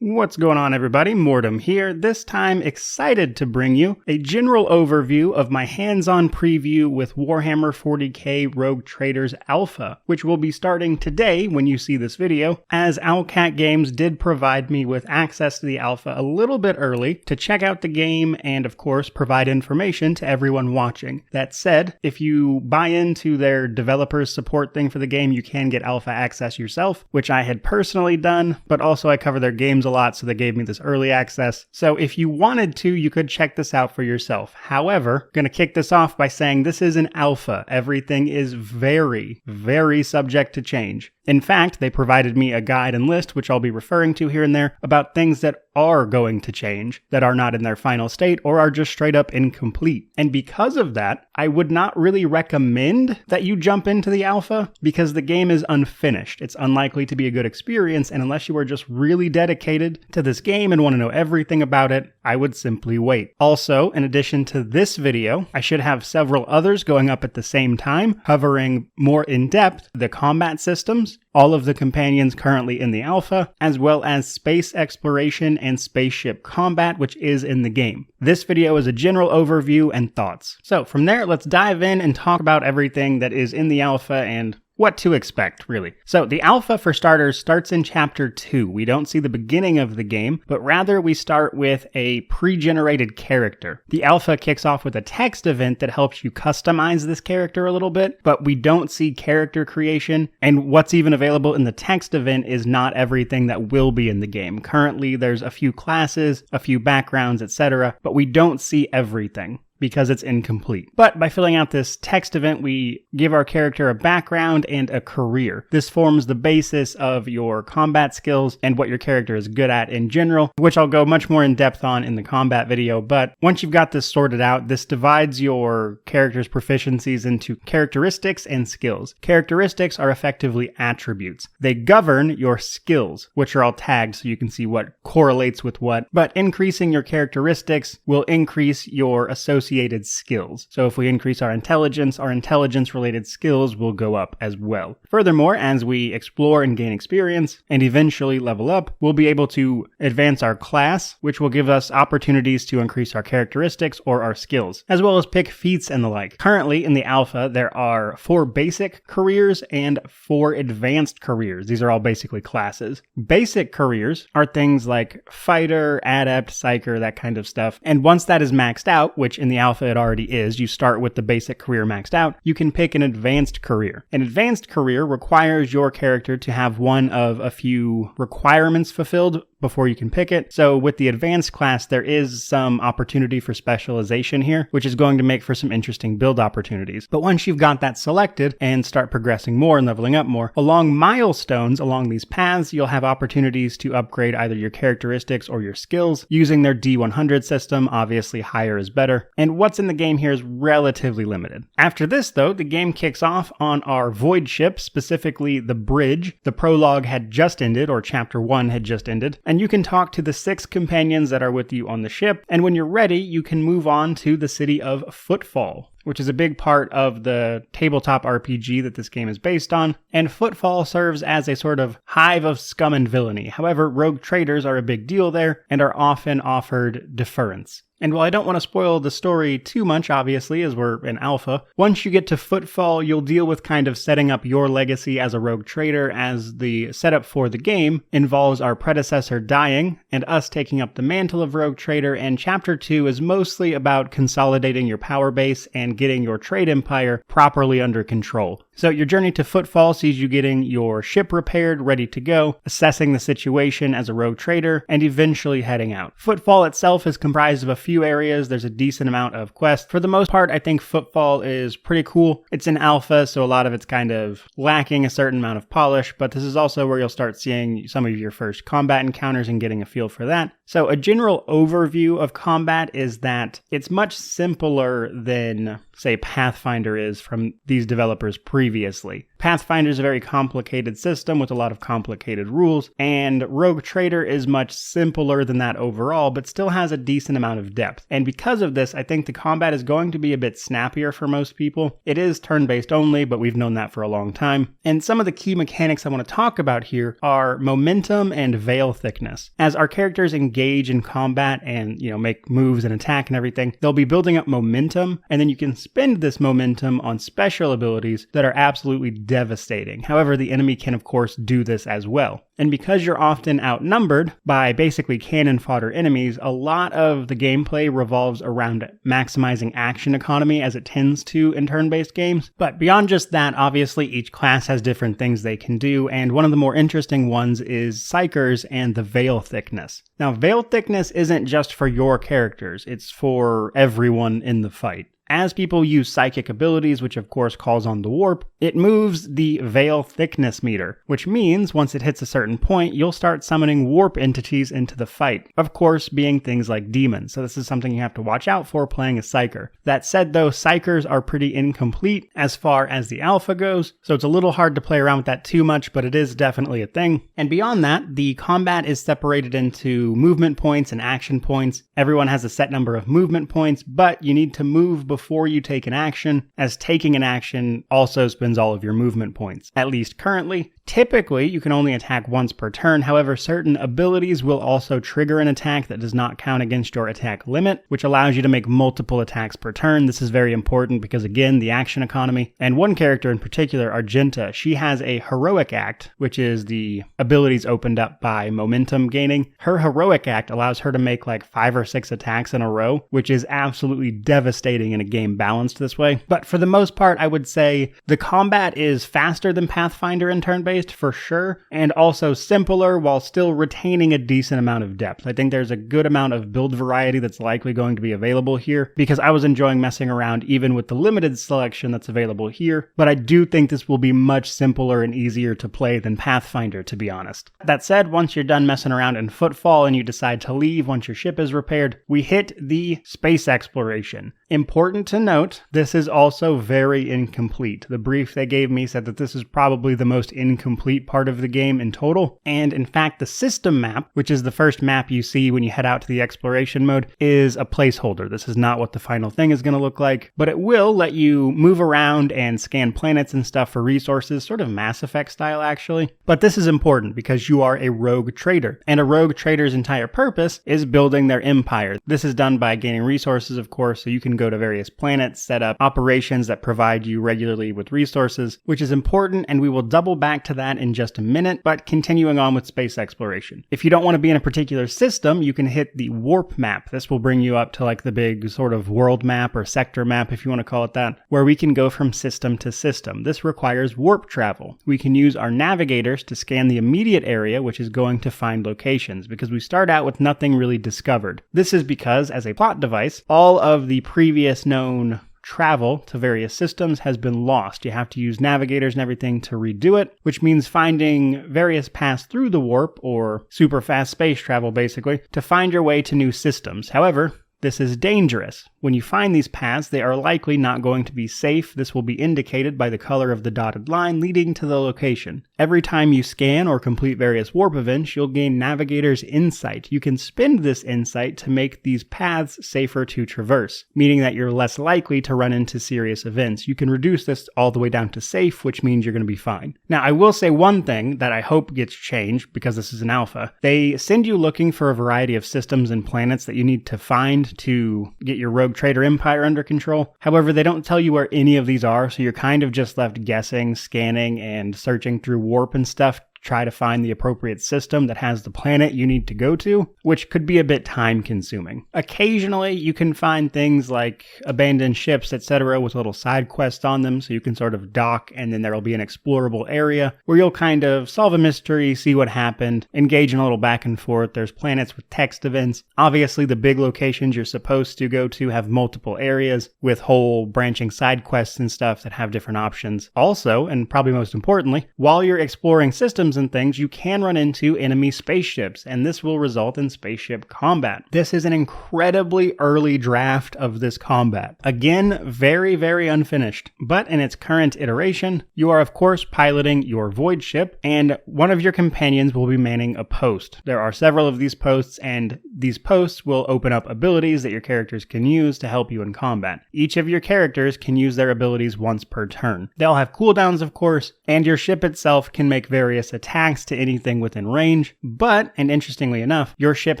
What's going on, everybody? Mortem here, this time excited to bring you a general overview of my hands-on preview with Warhammer 40k Rogue Traders Alpha, which will be starting today when you see this video, as Owlcat Games did provide me with access to the alpha a little bit early to check out the game and, of course, provide information to everyone watching. That said, if you buy into their developers support thing for the game, you can get alpha access yourself, which I had personally done, but also I cover their games a lot, so they gave me this early access. So if you wanted to, you could check this out for yourself. However, I'm going to kick this off by saying this is an alpha. Everything is very, very subject to change. In fact, they provided me a guide and list, which I'll be referring to here and there, about things that are going to change, that are not in their final state, or are just straight up incomplete. And because of that, I would not really recommend that you jump into the alpha, because the game is unfinished. It's unlikely to be a good experience, and unless you are just really dedicated to this game and want to know everything about it, I would simply wait. Also, in addition to this video, I should have several others going up at the same time, covering more in depth the combat systems, all of the companions currently in the alpha, as well as space exploration and spaceship combat, which is in the game. This video is a general overview and thoughts. So from there, let's dive in and talk about everything that is in the alpha and what to expect, really. So the alpha, for starters, starts in Chapter 2. We don't see the beginning of the game, but rather we start with a pre-generated character. The alpha kicks off with a text event that helps you customize this character a little bit, but we don't see character creation, and what's even available in the text event is not everything that will be in the game. Currently, there's a few classes, a few backgrounds, etc., but we don't see everything, because it's incomplete. But by filling out this text event, we give our character a background and a career. This forms the basis of your combat skills and what your character is good at in general, which I'll go much more in depth on in the combat video. But once you've got this sorted out, this divides your character's proficiencies into characteristics and skills. Characteristics are effectively attributes. They govern your skills, which are all tagged so you can see what correlates with what. But increasing your characteristics will increase your associated skills. So if we increase our intelligence-related skills will go up as well. Furthermore, as we explore and gain experience and eventually level up, we'll be able to advance our class, which will give us opportunities to increase our characteristics or our skills, as well as pick feats and the like. Currently in the alpha, there are 4 basic careers and 4 advanced careers. These are all basically classes. Basic careers are things like fighter, adept, psyker, that kind of stuff. And once that is maxed out, which in the alpha it already is, you start with the basic career maxed out, you can pick an advanced career. An advanced career requires your character to have one of a few requirements fulfilled before you can pick it. So with the advanced class, there is some opportunity for specialization here, which is going to make for some interesting build opportunities. But once you've got that selected and start progressing more and leveling up more, along milestones along these paths, you'll have opportunities to upgrade either your characteristics or your skills using their D100 system. Obviously, higher is better. And what's in the game here is relatively limited. After this, though, the game kicks off on our Void ship, specifically the Bridge. The prologue had just ended, or Chapter 1 had just ended, and you can talk to the 6 companions that are with you on the ship, and when you're ready, you can move on to the city of Footfall, which is a big part of the tabletop RPG that this game is based on, and Footfall serves as a sort of hive of scum and villainy. However, rogue traders are a big deal there, and are often offered deference. And while I don't want to spoil the story too much, obviously, as we're in alpha, once you get to Footfall, you'll deal with kind of setting up your legacy as a rogue trader, as the setup for the game involves our predecessor dying and us taking up the mantle of rogue trader, and Chapter 2 is mostly about consolidating your power base and getting your trade empire properly under control. So your journey to Footfall sees you getting your ship repaired, ready to go, assessing the situation as a rogue trader, and eventually heading out. Footfall itself is comprised of a few areas. There's a decent amount of quests. For the most part, I think Footfall is pretty cool. It's an alpha, so a lot of it's kind of lacking a certain amount of polish, but this is also where you'll start seeing some of your first combat encounters and getting a feel for that. So a general overview of combat is that it's much simpler than say, Pathfinder is from these developers previously. Pathfinder is a very complicated system with a lot of complicated rules, and Rogue Trader is much simpler than that overall, but still has a decent amount of depth. And because of this, I think the combat is going to be a bit snappier for most people. It is turn-based only, but we've known that for a long time. And some of the key mechanics I want to talk about here are momentum and veil thickness. As our characters engage in combat and, make moves and attack and everything, they'll be building up momentum, and then you can spend this momentum on special abilities that are absolutely devastating. However, the enemy can of course do this as well. And because you're often outnumbered by basically cannon fodder enemies, a lot of the gameplay revolves around maximizing action economy as it tends to in turn-based games. But beyond just that, obviously each class has different things they can do, and one of the more interesting ones is Psychers and the veil thickness. Now, veil thickness isn't just for your characters, it's for everyone in the fight. As people use psychic abilities, which of course calls on the warp, it moves the veil thickness meter, which means once it hits a certain point, you'll start summoning warp entities into the fight. Of course, being things like demons, so this is something you have to watch out for playing a Psyker. That said though, Psychers are pretty incomplete as far as the alpha goes, so it's a little hard to play around with that too much, but it is definitely a thing. And beyond that, the combat is separated into movement points and action points. Everyone has a set number of movement points, but you need to move before you take an action, as taking an action also spends all of your movement points, at least currently. Typically, you can only attack once per turn. However, certain abilities will also trigger an attack that does not count against your attack limit, which allows you to make multiple attacks per turn. This is very important because, again, the action economy. And one character in particular, Argenta, she has a heroic act, which is the abilities opened up by momentum gaining. Her heroic act allows her to make like 5 or 6 attacks in a row, which is absolutely devastating in a game balanced this way. But for the most part, I would say the combat is faster than Pathfinder in turn-based for sure, and also simpler while still retaining a decent amount of depth. I think there's a good amount of build variety that's likely going to be available here, because I was enjoying messing around even with the limited selection that's available here, but I do think this will be much simpler and easier to play than Pathfinder, to be honest. That said, once you're done messing around in Footfall and you decide to leave once your ship is repaired, we hit the space exploration. Important to note, this is also very incomplete. The brief they gave me said that this is probably the most incomplete part of the game in total, and in fact the system map, which is the first map you see when you head out to the exploration mode, is a placeholder. This is not what the final thing is going to look like, but it will let you move around and scan planets and stuff for resources, sort of Mass Effect style actually. But this is important because you are a rogue trader, and a rogue trader's entire purpose is building their empire. This is done by gaining resources, of course, so you can go to various planets, set up operations that provide you regularly with resources, which is important, and we will double back to that in just a minute, but continuing on with space exploration. If you don't want to be in a particular system, you can hit the warp map. This will bring you up to like the big sort of world map or sector map, if you want to call it that, where we can go from system to system. This requires warp travel. We can use our navigators to scan the immediate area, which is going to find locations, because we start out with nothing really discovered. This is because, as a plot device, all of the previous known travel to various systems has been lost. You have to use navigators and everything to redo it, which means finding various paths through the warp, or super fast space travel basically, to find your way to new systems. However, this is dangerous. When you find these paths, they are likely not going to be safe. This will be indicated by the color of the dotted line leading to the location. Every time you scan or complete various warp events, you'll gain Navigator's Insight. You can spend this insight to make these paths safer to traverse, meaning that you're less likely to run into serious events. You can reduce this all the way down to safe, which means you're going to be fine. Now, I will say one thing that I hope gets changed, because this is an alpha. They send you looking for a variety of systems and planets that you need to find to get your rogue trader empire under control. However, they don't tell you where any of these are, so you're kind of just left guessing, scanning, and searching through warp and stuff try to find the appropriate system that has the planet you need to go to, which could be a bit time consuming. Occasionally, you can find things like abandoned ships, etc. with little side quests on them, so you can sort of dock and then there'll be an explorable area where you'll kind of solve a mystery, see what happened, engage in a little back and forth. There's planets with text events. Obviously, the big locations you're supposed to go to have multiple areas with whole branching side quests and stuff that have different options. Also, and probably most importantly, while you're exploring systems systems and things, you can run into enemy spaceships, and this will result in spaceship combat. This is an incredibly early draft of this combat. Again, very, very unfinished, but in its current iteration, you are of course piloting your void ship, and one of your companions will be manning a post. There are several of these posts, and these posts will open up abilities that your characters can use to help you in combat. Each of your characters can use their abilities once per turn. They'll have cooldowns, of course, and your ship itself can make various attacks to anything within range, but, and interestingly enough, your ship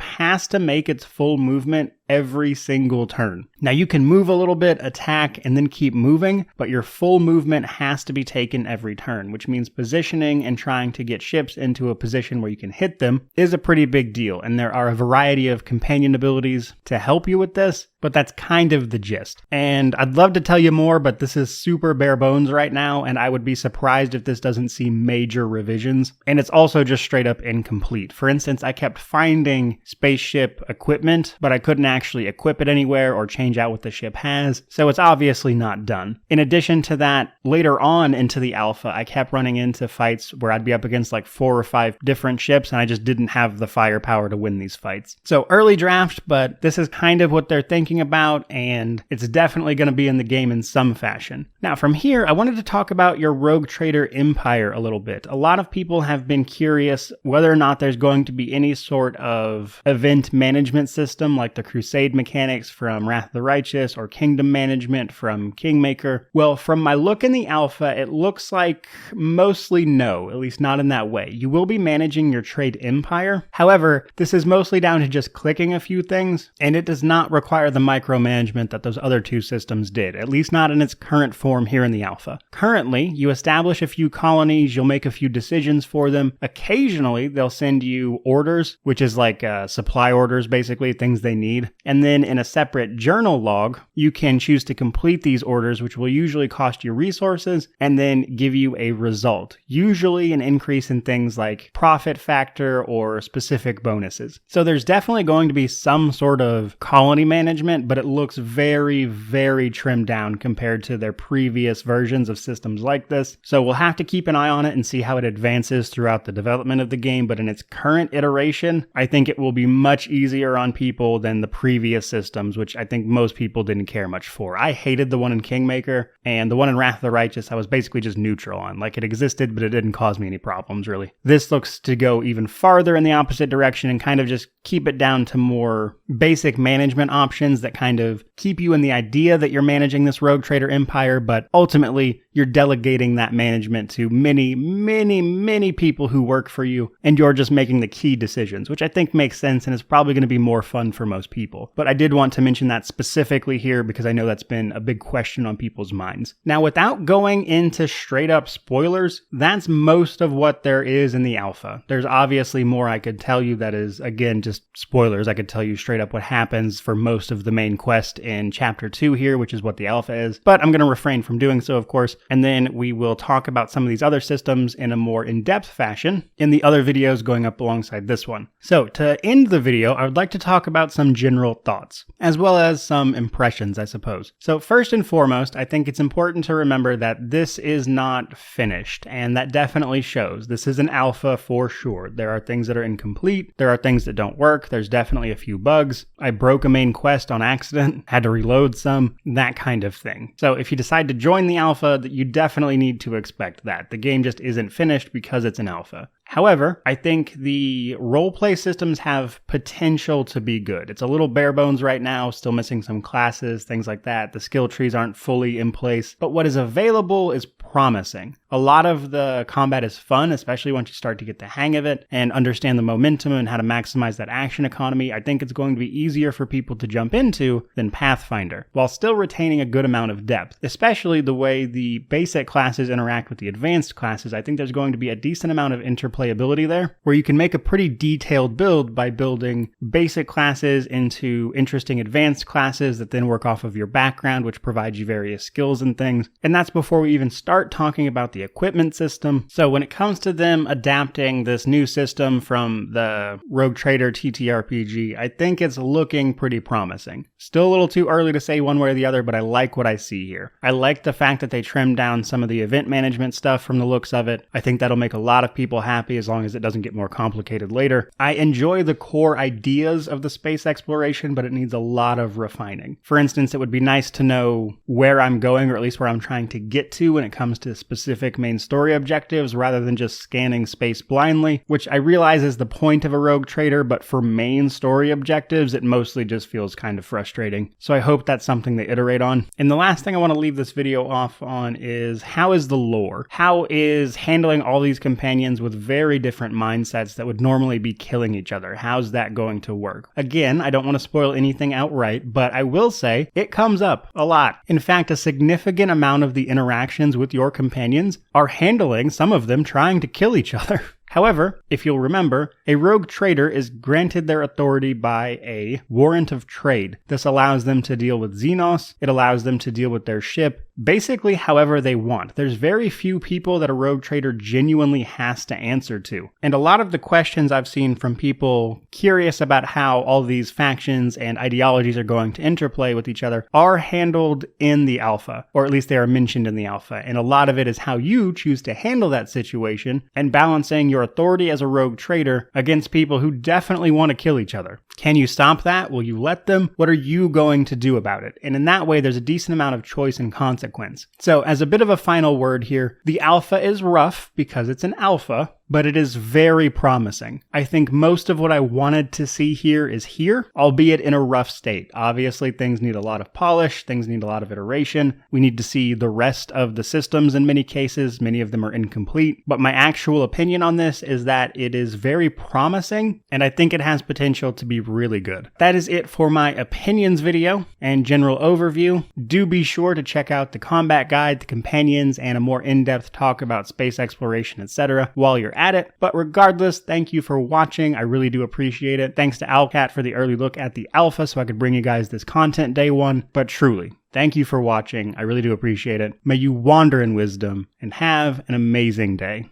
has to make its full movement every single turn. Now you can move a little bit, attack, and then keep moving, but your full movement has to be taken every turn, which means positioning and trying to get ships into a position where you can hit them is a pretty big deal, and there are a variety of companion abilities to help you with this, but that's kind of the gist. And I'd love to tell you more, but this is super bare bones right now, and I would be surprised if this doesn't see major revisions. And it's also just straight up incomplete. For instance, I kept finding spaceship equipment, but I couldn't actually equip it anywhere or change out what the ship has, so it's obviously not done. In addition to that, later on into the alpha, I kept running into fights where I'd be up against like 4 or 5 different ships, and I just didn't have the firepower to win these fights. So early draft, but this is kind of what they're thinking about, and it's definitely going to be in the game in some fashion. Now from here, I wanted to talk about your Rogue Trader Empire a little bit. A lot of people have been curious whether or not there's going to be any sort of event management system like the Crusade mechanics from Wrath of the Righteous or Kingdom management from Kingmaker. Well, from my look in the alpha, it looks like mostly no, at least not in that way. You will be managing your trade empire. However, this is mostly down to just clicking a few things, and it does not require the micromanagement that those other two systems did, at least not in its current form here in the alpha. Currently, you establish a few colonies, you'll make a few decisions for them. Occasionally, they'll send you orders, which is like supply orders, basically, things they need. And then in a separate journal log, you can choose to complete these orders, which will usually cost you resources and then give you a result, usually an increase in things like profit factor or specific bonuses. So there's definitely going to be some sort of colony management, but it looks very, very trimmed down compared to their previous versions of systems like this. So we'll have to keep an eye on it and see how it advances throughout the development of the game, but in its current iteration, I think it will be much easier on people than the previous systems, which I think most people didn't care much for. I hated the one in Kingmaker, and the one in Wrath of the Righteous I was basically just neutral on. Like, it existed, but it didn't cause me any problems, really. This looks to go even farther in the opposite direction and kind of just keep it down to more basic management options that kind of keep you in the idea that you're managing this Rogue Trader Empire, but ultimately you're delegating that management to many, many, many people who work for you, and you're just making the key decisions, which I think makes sense and is probably going to be more fun for most people. But I did want to mention that specifically here because I know that's been a big question on people's minds. Now, without going into straight up spoilers, that's most of what there is in the alpha. There's obviously more I could tell you that is, again, just spoilers. I could tell you straight up what happens for most of the main quest in chapter 2 here, which is what the alpha is, but I'm going to refrain from doing so, of course, and then we will talk about some of these other systems in a more in-depth fashion in the other videos going up alongside this one. So to end the video, I would like to talk about some general thoughts, as well as some impressions, I suppose. So first and foremost, I think it's important to remember that this is not finished, and that definitely shows. This is an alpha for sure. There are things that are incomplete, there are things that don't work, there's definitely a few bugs. I broke a main quest on accident, had to reload some, that kind of thing. So if you decide to join the alpha, you definitely need to expect that. The game just isn't finished because it's an alpha. However, I think the roleplay systems have potential to be good. It's a little bare bones right now, still missing some classes, things like that. The skill trees aren't fully in place, but what is available is promising. A lot of the combat is fun, especially once you start to get the hang of it and understand the momentum and how to maximize that action economy. I think it's going to be easier for people to jump into than Pathfinder, while still retaining a good amount of depth, especially the way the basic classes interact with the advanced classes. I think there's going to be a decent amount of interplayability there, where you can make a pretty detailed build by building basic classes into interesting advanced classes that then work off of your background, which provides you various skills and things. And that's before we even start talking about the equipment system. So when it comes to them adapting this new system from the Rogue Trader TTRPG, I think it's looking pretty promising. Still a little too early to say one way or the other, but I like what I see here. I like the fact that they trimmed down some of the event management stuff from the looks of it. I think that'll make a lot of people happy. happy as long as it doesn't get more complicated later. I enjoy the core ideas of the space exploration, but it needs a lot of refining. For instance, it would be nice to know where I'm going, or at least where I'm trying to get to when it comes to specific main story objectives, rather than just scanning space blindly, which I realize is the point of a rogue trader, but for main story objectives, it mostly just feels kind of frustrating. So I hope that's something they iterate on. And the last thing I want to leave this video off on is, how is the lore? How is handling all these companions with very different mindsets that would normally be killing each other? How's that going to work? Again, I don't want to spoil anything outright, but I will say it comes up a lot. In fact, a significant amount of the interactions with your companions are handling some of them trying to kill each other. However, if you'll remember, a rogue trader is granted their authority by a warrant of trade. This allows them to deal with Xenos, it allows them to deal with their ship, basically however they want. There's very few people that a rogue trader genuinely has to answer to. And a lot of the questions I've seen from people curious about how all these factions and ideologies are going to interplay with each other are handled in the alpha, or at least they are mentioned in the alpha. And a lot of it is how you choose to handle that situation and balancing your authority as a rogue trader against people who definitely want to kill each other. Can you stop that? Will you let them? What are you going to do about it? And in that way, there's a decent amount of choice and consequence. So as a bit of a final word here, the alpha is rough because it's an alpha, but it is very promising. I think most of what I wanted to see here is here, albeit in a rough state. Obviously, things need a lot of polish, things need a lot of iteration. We need to see the rest of the systems in many cases. Many of them are incomplete. But my actual opinion on this is that it is very promising, and I think it has potential to be really good. That is it for my opinions video and general overview. Do be sure to check out the combat guide, the companions, and a more in-depth talk about space exploration, etc. while you're at it. But regardless, thank you for watching. I really do appreciate it. Thanks to Owlcat for the early look at the alpha so I could bring you guys this content day one. But truly, thank you for watching. I really do appreciate it. May you wander in wisdom and have an amazing day.